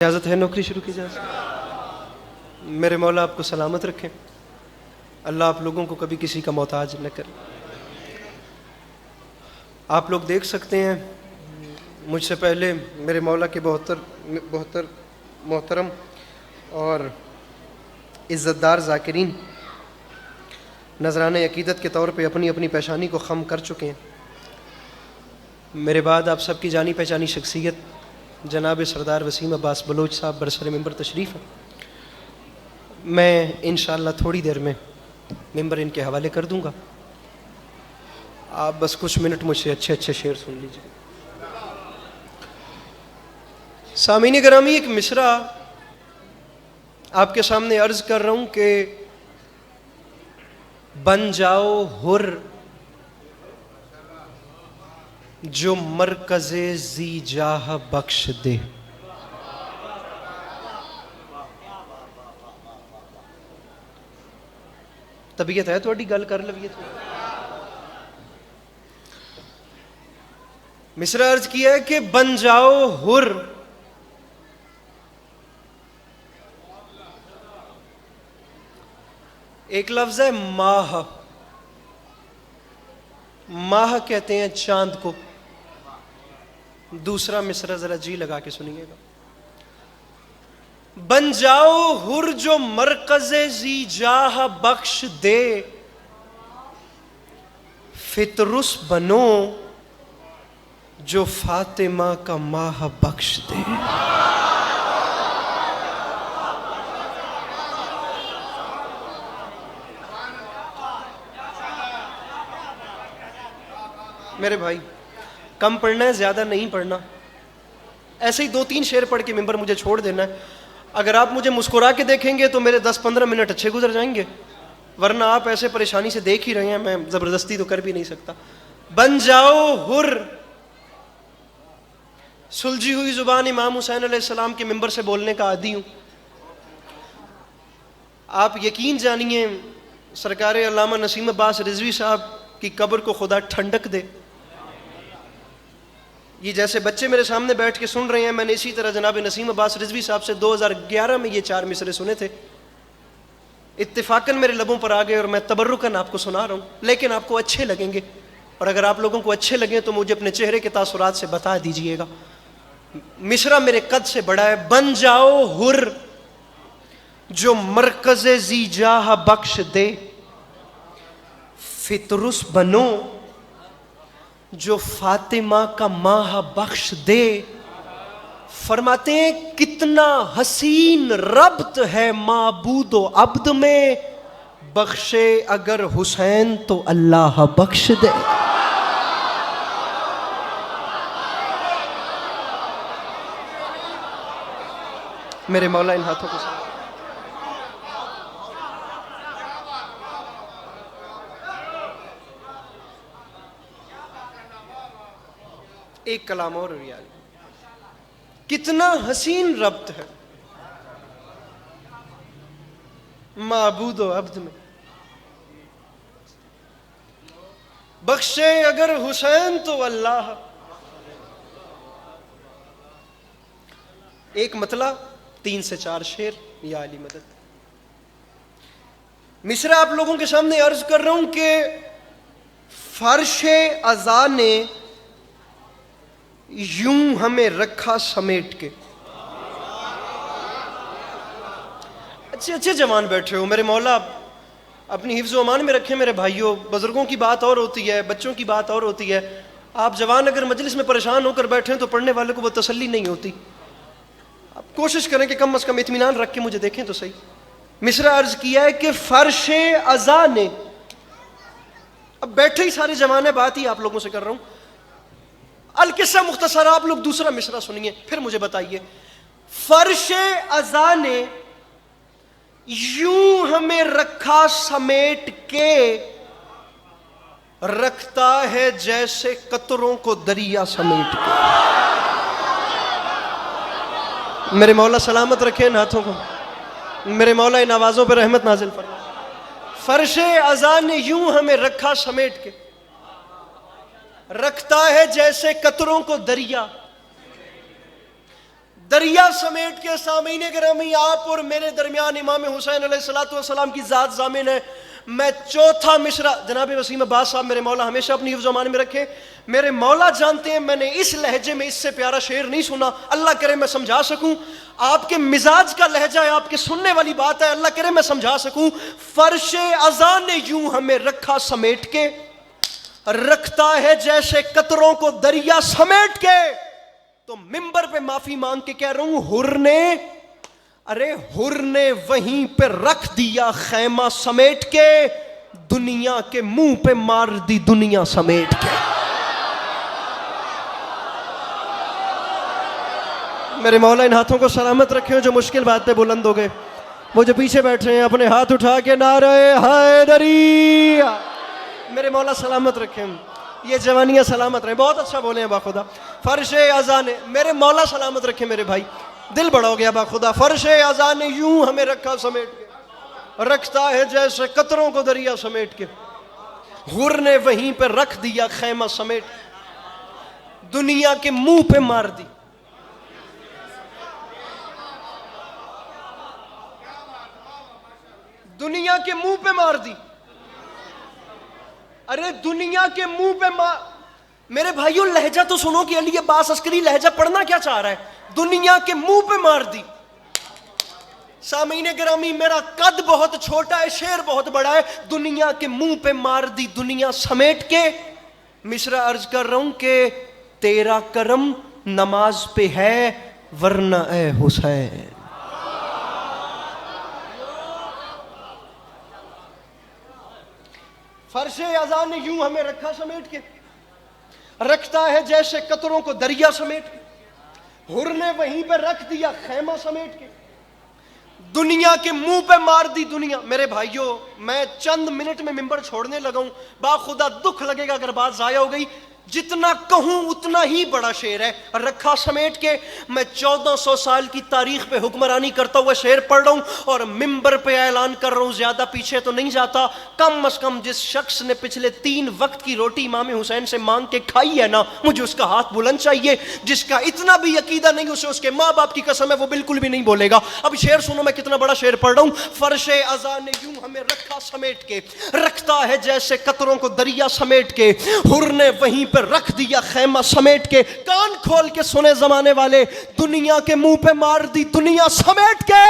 اجازت ہے نوکری شروع کی جائے؟ میرے مولا آپ کو سلامت رکھیں، اللہ آپ لوگوں کو کبھی کسی کا محتاج نہ کرے۔ آپ لوگ دیکھ سکتے ہیں مجھ سے پہلے میرے مولا کے بہتر محترم اور عزت دار ذاکرین نذرانہ عقیدت کے طور پہ اپنی اپنی پیشانی کو خم کر چکے ہیں۔ میرے بعد آپ سب کی جانی پہچانی شخصیت جناب سردار وسیم عباس بلوچ صاحب برسر ممبر تشریف ہیں۔ میں انشاءاللہ تھوڑی دیر میں ممبر ان کے حوالے کر دوں گا، آپ بس کچھ منٹ مجھ سے اچھے اچھے شعر سن لیجیے۔ سامعین گرامی، ایک مصرع آپ کے سامنے عرض کر رہا ہوں کہ بن جاؤ حر جو مرکز ذی جاہ بخش دے۔ طبیعت ہے تھوڑی گل کر لویے تو مصرع عرض کیا ہے کہ بن جاؤ حر ایک لفظ ہے ماہ، ماہ کہتے ہیں چاند کو۔ دوسرا مصرع ذرا جی لگا کے سنیے گا۔ بن جاؤ حر جو مرکز ذی جاہ بخش دے، فطرس بنو جو فاطمہ کا ماہ بخش دے۔ میرے بھائی، کم پڑھنا ہے، زیادہ نہیں پڑھنا، ایسے ہی 2-3 شعر پڑھ کے ممبر مجھے چھوڑ دینا ہے۔ اگر آپ مجھے مسکرا کے دیکھیں گے تو میرے 10-15 منٹ اچھے گزر جائیں گے، ورنہ آپ ایسے پریشانی سے دیکھ ہی رہے ہیں، میں زبردستی تو کر بھی نہیں سکتا۔ بن جاؤ حر، سلجھی ہوئی زبان امام حسین علیہ السلام کے ممبر سے بولنے کا عادی ہوں۔ آپ یقین جانیے سرکار علامہ نسیم عباس رضوی صاحب کی قبر کو خدا ٹھنڈک دے۔ یہ جیسے بچے میرے سامنے بیٹھ کے سن رہے ہیں، میں نے اسی طرح جناب نسیم عباس رضوی صاحب سے 2011 میں یہ 4 مصرے سنے تھے، اتفاقاً میرے لبوں پر آ گئے اور میں تبرکاً آپ کو سنا رہا ہوں، لیکن آپ کو اچھے لگیں گے، اور اگر آپ لوگوں کو اچھے لگیں تو مجھے اپنے چہرے کے تاثرات سے بتا دیجئے گا۔ مصرع میرے قد سے بڑا ہے۔ بن جاؤ حر جو مرکز ذی جاہ بخش دے، فطرس بنو جو فاطمہ کا ماہ بخش دے۔ فرماتے ہیں کتنا حسین ربط ہے معبود و عبد میں، بخشے اگر حسین تو اللہ بخش دے۔ میرے مولا ان ہاتھوں کو ساتھ ایک کلام اور ریال، کتنا حسین ربط ہے معبود و عبد میں، بخشے اگر حسین تو اللہ۔ ایک مطلع 3 سے 4 شعر، یا علی مدد۔ مصرع آپ لوگوں کے سامنے عرض کر رہا ہوں کہ فرش عزا نے یوں ہمیں رکھا سمیٹ کے۔ اچھے جوان بیٹھے ہو، میرے مولا اپنی حفظ و امان میں رکھیں۔ میرے بھائیوں، بزرگوں کی بات اور ہوتی ہے، بچوں کی بات اور ہوتی ہے۔ آپ جوان اگر مجلس میں پریشان ہو کر بیٹھیں تو پڑھنے والے کو وہ تسلی نہیں ہوتی۔ آپ کوشش کریں کہ کم از کم اطمینان رکھ کے مجھے دیکھیں تو صحیح۔ مصرع عرض کیا ہے کہ فرش عزا نے، اب بیٹھے ہی سارے جوان ہیں، بات ہی آپ لوگوں سے کر رہا ہوں۔ القصہ مختصر، آپ لوگ دوسرا مصرع سنیے پھر مجھے بتائیے۔ فرش عزا نے یوں ہمیں رکھا سمیٹ کے، رکھتا ہے جیسے قطروں کو دریا سمیٹ کے۔ میرے مولا سلامت رکھے ان ہاتھوں کو، میرے مولا ان آوازوں پر رحمت نازل فرمائے۔ فرش عزا نے یوں ہمیں رکھا سمیٹ کے، رکھتا ہے جیسے قطروں کو دریا، دریا سمیٹ کے سامعین گرامی آپ اور میرے درمیان امام حسین علیہ السلام کی ذات ضامن ہے. میں چوتھا مصرع جناب وسیم عباس صاحب میرے مولا ہمیشہ اپنی حفظ و امان میں رکھے, میرے مولا جانتے ہیں میں نے اس لہجے میں اس سے پیارا شعر نہیں سنا. اللہ کرے میں سمجھا سکوں, آپ کے مزاج کا لہجہ ہے, آپ کے سننے والی بات ہے, اللہ کرے میں سمجھا سکوں. فرش اذان نے یوں ہمیں رکھا سمیٹ کے, رکھتا ہے جیسے قطروں کو دریا سمیٹ کے. تو منبر پہ معافی مانگ کے کہہ رہا ہوں, حر نے وہیں پہ رکھ دیا خیمہ سمیٹ کے, دنیا کے منہ پہ مار دی دنیا سمیٹ کے. میرے مولا ان ہاتھوں کو سلامت رکھے جو مشکل بات پہ بلند ہو گئے. وہ جو پیچھے بیٹھے ہیں اپنے ہاتھ اٹھا کے نعرہ حیدری, میرے مولا سلامت رکھیں, یہ جوانیاں سلامت رہیں. بہت اچھا بولے ہیں باخدا. فرش اذان میرے مولا سلامت رکھے میرے بھائی, دل بڑا ہو گیا باخدا. فرش اذان نے یوں ہمیں رکھا سمیٹ کے, رکھتا ہے جیسے قطروں کو دریا سمیٹ کے, حر نے وہیں پہ رکھ دیا خیمہ سمیٹ, دنیا کے منہ پہ مار دی. دنیا کے منہ پہ مار دی. ارے دنیا کے منہ پہ میرے بھائیوں لہجہ تو سنو کہ علی عباس عسکری لہجہ پڑھنا کیا چاہ رہا ہے. دنیا کے منہ پہ مار دی. سامعین گرامی میرا قد بہت چھوٹا ہے, شعر بہت بڑا ہے. دنیا کے منہ پہ مار دی دنیا سمیٹ کے, مصرع عرض کر رہا ہوں کہ تیرا کرم نماز پہ ہے ورنہ اے حسین. فرش اذان نے یوں ہمیں رکھا سمیٹ کے, رکھتا ہے جیسے قطروں کو دریا سمیٹ کے, حر نے وہیں پہ رکھ دیا خیمہ سمیٹ کے, دنیا کے منہ پہ مار دی دنیا. میرے بھائیوں میں چند منٹ میں منبر چھوڑنے لگا ہوں, باخدا دکھ لگے گا اگر بات ضائع ہو گئی. جتنا کہوں اتنا ہی بڑا شعر ہے. رکھا سمیٹ کے, میں 1400 سال کی تاریخ پہ حکمرانی کرتا ہوا شعر پڑھ رہا ہوں اور منبر پہ اعلان کر رہا ہوں, زیادہ پیچھے تو نہیں جاتا. کم از کم جس شخص نے پچھلے 3 وقت کی روٹی امام حسین سے مانگ کے کھائی ہے نا, مجھے اس کا ہاتھ بلند چاہیے. جس کا اتنا بھی عقیدہ نہیں اسے اس کے ماں باپ کی قسم ہے وہ بالکل بھی نہیں بولے گا. اب شعر سنو میں کتنا بڑا شعر پڑھ رہا ہوں. فرش اذان نے یوں ہمیں رکھا سمیٹ کے, رکھتا ہے جیسے قطروں کو دریا سمیٹ کے, حر نے وہیں پہ رکھ دیا خیمہ سمیٹ کے. کان کھول کے سنے زمانے والے, دنیا کے منہ پہ مار دی دنیا سمیٹ کے.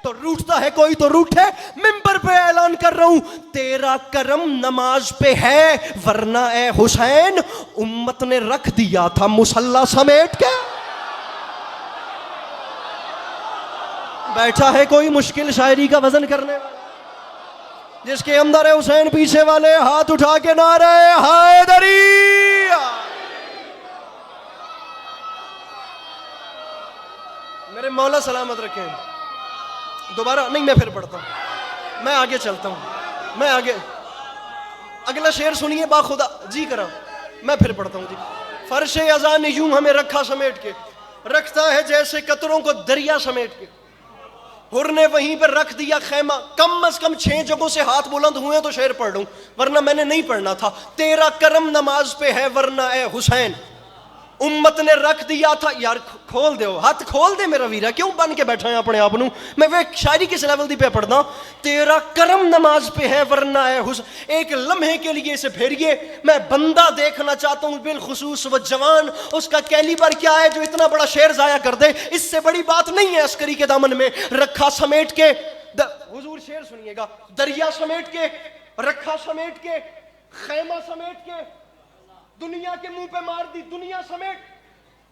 تو روٹتا ہے کوئی تو روٹھے, منبر پہ اعلان کر رہا ہوں تیرا کرم نماز پہ ہے ورنہ اے حسین امت نے رکھ دیا تھا مصلی سمیٹ کے. بیٹھا ہے کوئی مشکل شاعری کا وزن کرنے والا, جس کے اندر ہے حسین, پیچھے والے ہاتھ اٹھا کے نعرہ حیدری. میرے مولا سلامت رکھیں. دوبارہ نہیں, میں پھر پڑھتا ہوں, میں آگے چلتا ہوں, میں آگے اگلا شعر سنیے باخدا جی کرا, میں پھر پڑھتا ہوں جی. فرش اذان نے یوں ہمیں رکھا سمیٹ کے, رکھتا ہے جیسے قطروں کو دریا سمیٹ کے, حر نے وہیں پہ رکھ دیا خیمہ. کم از کم 6 جگہوں سے ہاتھ بلند ہوئے تو شعر پڑھ لوں, ورنہ میں نے نہیں پڑھنا تھا. تیرا کرم نماز پہ ہے ورنہ اے حسین امت نے رکھ دیا تھا. یار کھول دے, ہاتھ کھول دے میرا ویرا, کیوں بن کے بیٹھا ہے اپنے آپ نوں. میں وہ شاعری کس لیول دی پہ پڑھنا ہوں. تیرا کرم نماز پہ ہے ورنہ اے حسین. ایک لمحے کے لیے اسے پھیریے, میں بندہ دیکھنا چاہتا ہوں بالخصوص وہ جوان, اس کا کیلیبر کیا ہے جو اتنا بڑا شعر ضائع کر دے. اس سے بڑی بات نہیں ہے عسکری کے دامن میں رکھا سمیٹ کے. حضور شعر سنیے گا, دریا سمیٹ کے, رکھا سمیٹ کے, خیمہ سمیٹ کے, دنیا کے منہ پہ مار دی دنیا سمیٹ.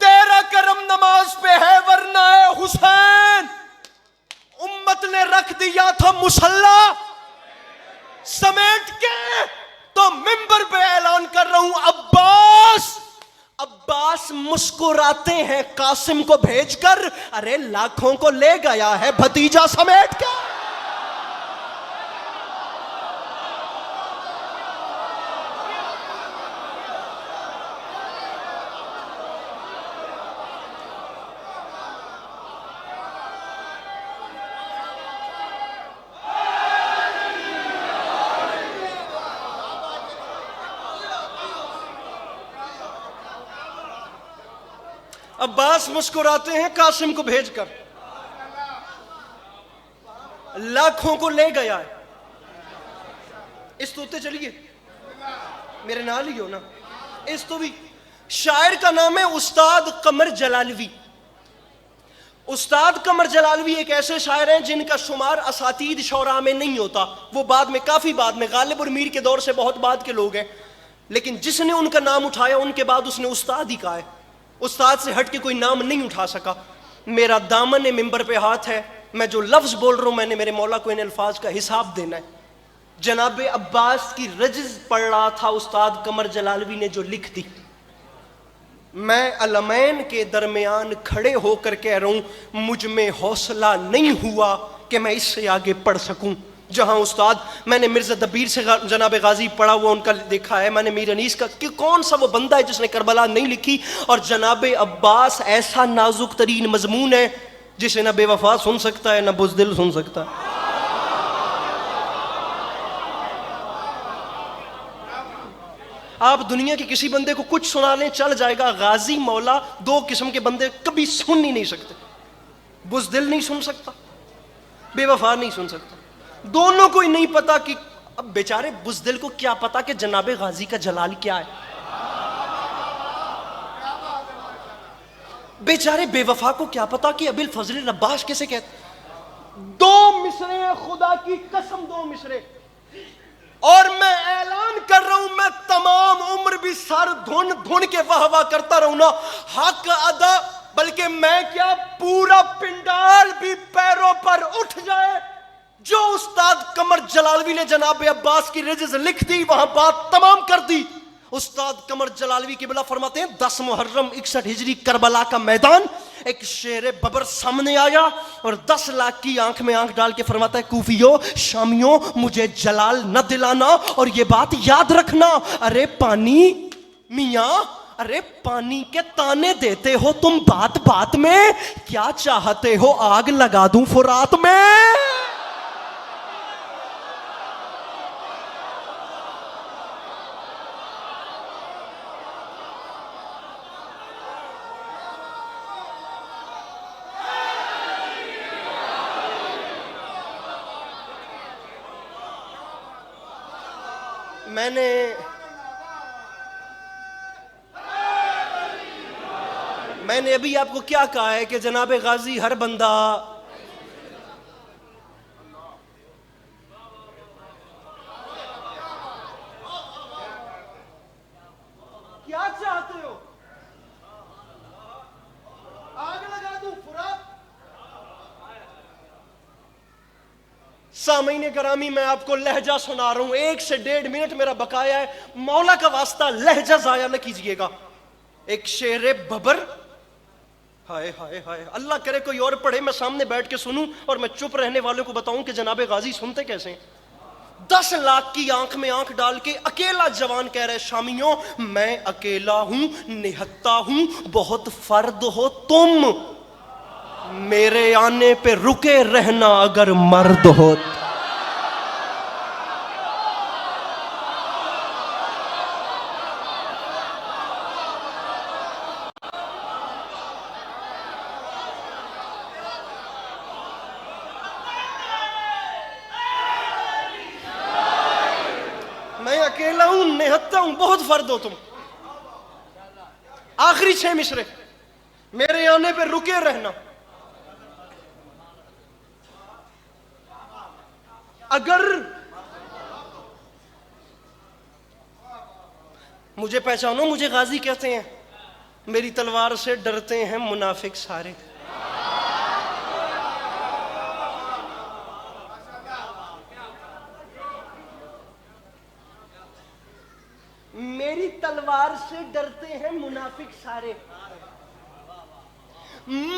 تیرا کرم نماز پہ ہے ورنہ اے حسین امت نے رکھ دیا تھا مصلی سمیٹ کے. تو منبر پہ اعلان کر رہا ہوں عباس مسکراتے ہیں قاسم کو بھیج کر, ارے لاکھوں کو لے گیا ہے بھتیجا سمیٹ کے. عباس مسکراتے ہیں قاسم کو بھیج کر، لاکھوں کو لے گیا ہے۔ اس توتے چلیے میرے نال ہی ہو نا، اس تو بھی شاعر کا نام ہے استاد قمر جلالوی۔ استاد قمر جلالوی ایک ایسے شاعر ہیں جن کا شمار اساتید شعراء میں نہیں ہوتا، وہ بعد میں کافی بعد میں غالب اور میر کے دور سے بہت بعد کے لوگ ہیں، لیکن جس نے ان کا نام اٹھایا ان کے بعد اس نے استاد ہی کہا ہے، استاد سے ہٹ کے کوئی نام نہیں اٹھا سکا۔ میرا دامن ممبر پہ ہاتھ ہے، میں جو لفظ بول رہا ہوں میں نے میرے مولا کو ان الفاظ کا حساب دینا ہے۔ جناب عباس کی رجز پڑھ رہا تھا استاد قمر جلالوی نے جو لکھ دی، میں علمین کے درمیان کھڑے ہو کر کہہ رہا ہوں مجھ میں حوصلہ نہیں ہوا کہ میں اس سے آگے پڑھ سکوں۔ جہاں استاد میں نے مرزا دبیر سے جناب غازی پڑھا ہوا ان کا دیکھا ہے، میں نے میر انیس کا کہ کون سا وہ بندہ ہے جس نے کربلا نہیں لکھی، اور جناب عباس ایسا نازک ترین مضمون ہے جسے نہ بے وفا سن سکتا ہے نہ بزدل سن سکتا ہے۔ آپ دنیا کے کسی بندے کو کچھ سنا لیں چل جائے گا، غازی مولا دو قسم کے بندے کبھی سن ہی نہیں سکتے، بزدل نہیں سن سکتا، بے وفا نہیں سن سکتا۔ دونوں کو ہی نہیں پتا کہ اب بیچارے بزدل کو کیا پتا کہ جناب غازی کا جلال کیا ہے، بیچارے بے وفا کو کیا پتا کہ ابی الفضل رباش کیسے کہتے۔ دو مصرے ہیں، خدا کی قسم دو مصرے، اور میں اعلان کر رہا ہوں میں تمام عمر بھی سر دھن دھن کے واہ واہ کرتا رہوں نا، حق ادا، بلکہ میں کیا پورا پنڈال بھی پیروں پر اٹھ جائے۔ جو استاد قمر جلالوی نے جناب عباس کی رجز لکھ دی وہاں بات تمام کر دی۔ استاد قمر جلالوی قبلہ فرماتے ہیں 10 محرم 61 ہجری کربلا کا میدان، ایک شیر ببر سامنے آیا اور 10 لاکھ کی آنکھ میں آنکھ ڈال کے فرماتا ہے کوفیوں شامیوں مجھے جلال نہ دلانا اور یہ بات یاد رکھنا، ارے پانی میاں ارے پانی کے تانے دیتے ہو تم بات بات میں، کیا چاہتے ہو آگ لگا دوں فرات میں۔ میں نے ابھی آپ کو کیا کہا ہے کہ جناب غازی ہر بندہ کیا چاہتے ہو آگ لگا دوں فرات۔ سامعین گرامی میں آپ کو لہجہ سنا رہا ہوں، 1 سے 1.5 منٹ میرا بقایا ہے، مولا کا واسطہ لہجہ ضائع نہ کیجئے گا۔ ایک شیر ببر، ہائے ہائے ہائے، اللہ کرے کوئی اور پڑھے میں سامنے بیٹھ کے سنوں اور میں چپ رہنے والوں کو بتاؤں کہ جناب غازی سنتے کیسے ہیں۔ 10 لاکھ کی آنکھ میں آنکھ ڈال کے اکیلا جوان کہہ رہے شامیوں میں اکیلا ہوں نہتا ہوں بہت فرد ہو تم، میرے آنے پہ رکے رہنا اگر مرد ہو۔ میں اکیلا ہوں نہتا ہوں بہت فرد ہو تم، آخری 6 مصرے میرے آنے پہ رکے رہنا اگر مجھے پہچانو مجھے غازی کہتے ہیں، میری تلوار سے ڈرتے ہیں منافق سارے۔ میری تلوار سے ڈرتے ہیں منافق سارے،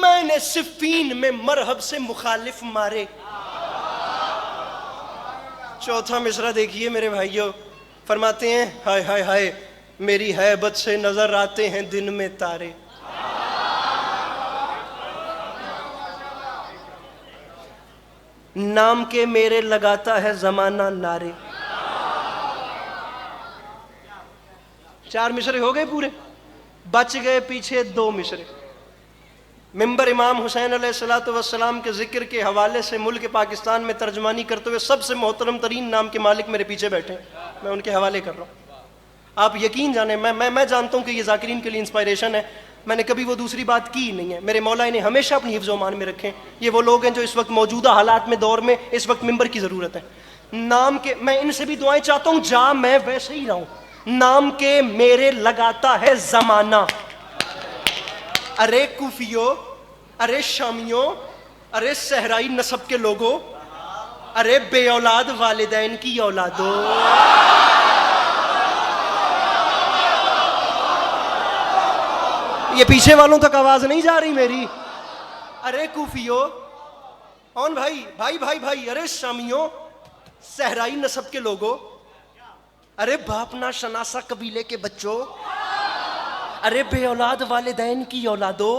میں نے صفین میں مرحب سے مخالف مارے۔ چوتھا مصرع دیکھیے میرے بھائیوں، فرماتے ہیں ہائے ہائے ہائے میری ہیبت سے نظر آتے ہیں دن میں تارے، نام کے میرے لگاتا ہے زمانہ نعرے۔ 4 مصرے ہو گئے پورے، بچ گئے پیچھے 2 مصرے۔ ممبر امام حسین علیہ الصلوۃ والسلام کے ذکر کے حوالے سے ملک پاکستان میں ترجمانی کرتے ہوئے سب سے محترم ترین نام کے مالک میرے پیچھے بیٹھے ہیں، میں ان کے حوالے کر رہا ہوں. آپ یقین جانیں، میں جانتا ہوں کہ یہ ذاکرین کے لیے انسپائریشن ہے، میں نے کبھی وہ دوسری بات کی ہی نہیں ہے. میرے مولا انہیں ہمیشہ اپنی حفظ و امان میں رکھیں. یہ وہ لوگ ہیں جو اس وقت موجودہ حالات میں دور میں اس وقت ممبر کی ضرورت ہے. نام کے میں ان سے بھی دعائیں چاہتا ہوں، جا میں ویسے ہی رہوں. نام کے میرے لگاتا ہے زمانہ. ارے کوفیو، ارے شامیوں، ارے صحرائی نسب کے لوگوں، ارے بے اولاد والدین کی اولادوں. یہ پیچھے والوں تک آواز نہیں جا رہی میری. ارے کوفیو، کون بھائی بھائی بھائی بھائی، ارے شامیوں، صحرائی نسب کے لوگوں، ارے باپ نہ شناسا قبیلے کے بچوں، ارے بے اولاد والدین کی اولادوں،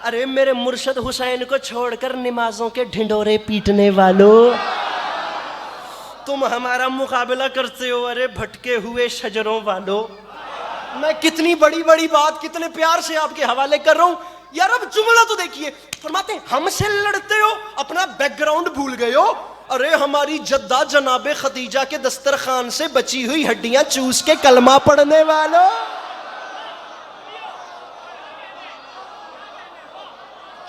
ارے میرے مرشد حسین کو چھوڑ کر نمازوں کے ڈھنڈورے پیٹنے والوں، تم ہمارا مقابلہ کرتے ہو ارے بھٹکے ہوئے شجروں والوں. میں کتنی بڑی بڑی بات کتنے پیار سے آپ کے حوالے کر رہا ہوں. یار اب جملہ تو دیکھیے، فرماتے ہیں ہم سے لڑتے ہو، اپنا بیک گراؤنڈ بھول گئے ہو. ارے ہماری جدہ جناب خدیجہ کے دسترخوان سے بچی ہوئی ہڈیاں چوس کے کلمہ پڑھنے والوں.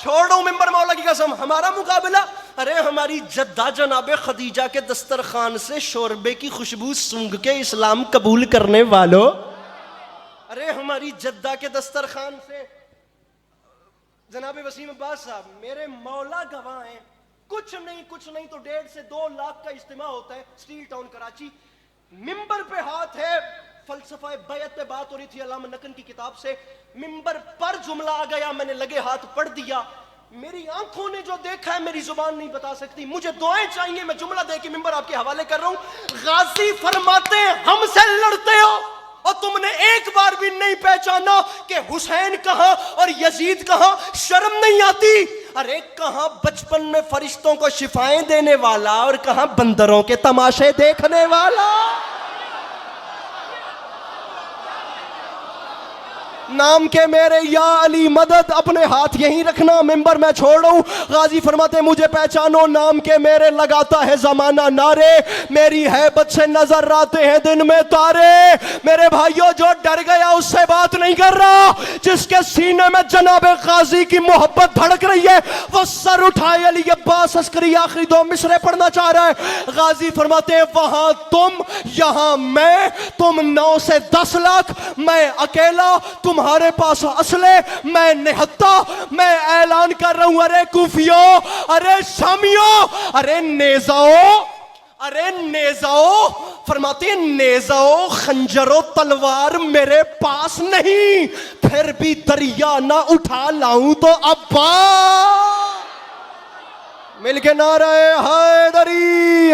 چھوڑو ممبر مولا کی قسم، ہمارا مقابلہ ارے ہماری جدہ جناب خدیجہ کے دسترخوان سے شوربے کی خوشبو سونگھ کے اسلام قبول کرنے والوں. ارے ہماری جدہ کے دسترخوان سے جناب وسیم عباس صاحب، میرے مولا گواہ ہیں، کچھ نہیں تو 1.5 سے 2 لاکھ کا اجتماع ہوتا ہے اسٹیل ٹاؤن کراچی. ممبر پہ ہاتھ ہے، فلسفہ بیعت پہ بات ہو رہی تھی علامہ نقن کی کتاب سے، ممبر پر جملہ آ گیا، میں نے لگے ہاتھ پڑھ دیا. میری آنکھوں نے جو دیکھا ہے میری زبان نہیں بتا سکتی. مجھے دعائیں چاہیے، میں جملہ دے کے ممبر آپ کے حوالے کر رہا ہوں. غازی فرماتے ہیں ہم سے لڑتے ہو اور تم نے ایک بار بھی نہیں پہچانا کہ حسین کہاں اور یزید کہاں. شرم نہیں آتی؟ ارے کہاں بچپن میں فرشتوں کو شفائیں دینے والا اور کہاں بندروں کے تماشے دیکھنے والا. نام کے میرے یا علی مدد، اپنے ہاتھ یہیں رکھنا، ممبر میں چھوڑ رہا ہوں. غازی فرماتے مجھے پہچانو، نام کے میرے لگاتا ہے زمانہ نعرے، میری ہیبت سے نظر آتے ہیں دن میں تارے. میرے بھائیوں، جو ڈر گیا اس سے بات نہیں کر رہا، جس کے سینے میں جناب غازی کی محبت دھڑک رہی ہے وہ سر اٹھائے علی عباس عسکری آخری 2 مصرے پڑھنا چاہ رہا ہے. غازی فرماتے ہیں وہاں تم، یہاں میں، تم 9 سے 10 لاکھ، میں اکیلا، تمہارے پاس اسلحے، میں نہتا. میں اعلان کر رہا ہوں، ارے کوفیوں، ارے شامیوں، ارے نیزاؤ، ارے نیزاؤ، فرماتے ہیں نیزاؤ خنجر و تلوار میرے پاس نہیں، پھر بھی دریا نہ اٹھا لاؤں تو ابا. مل کے نعرہ حیدری.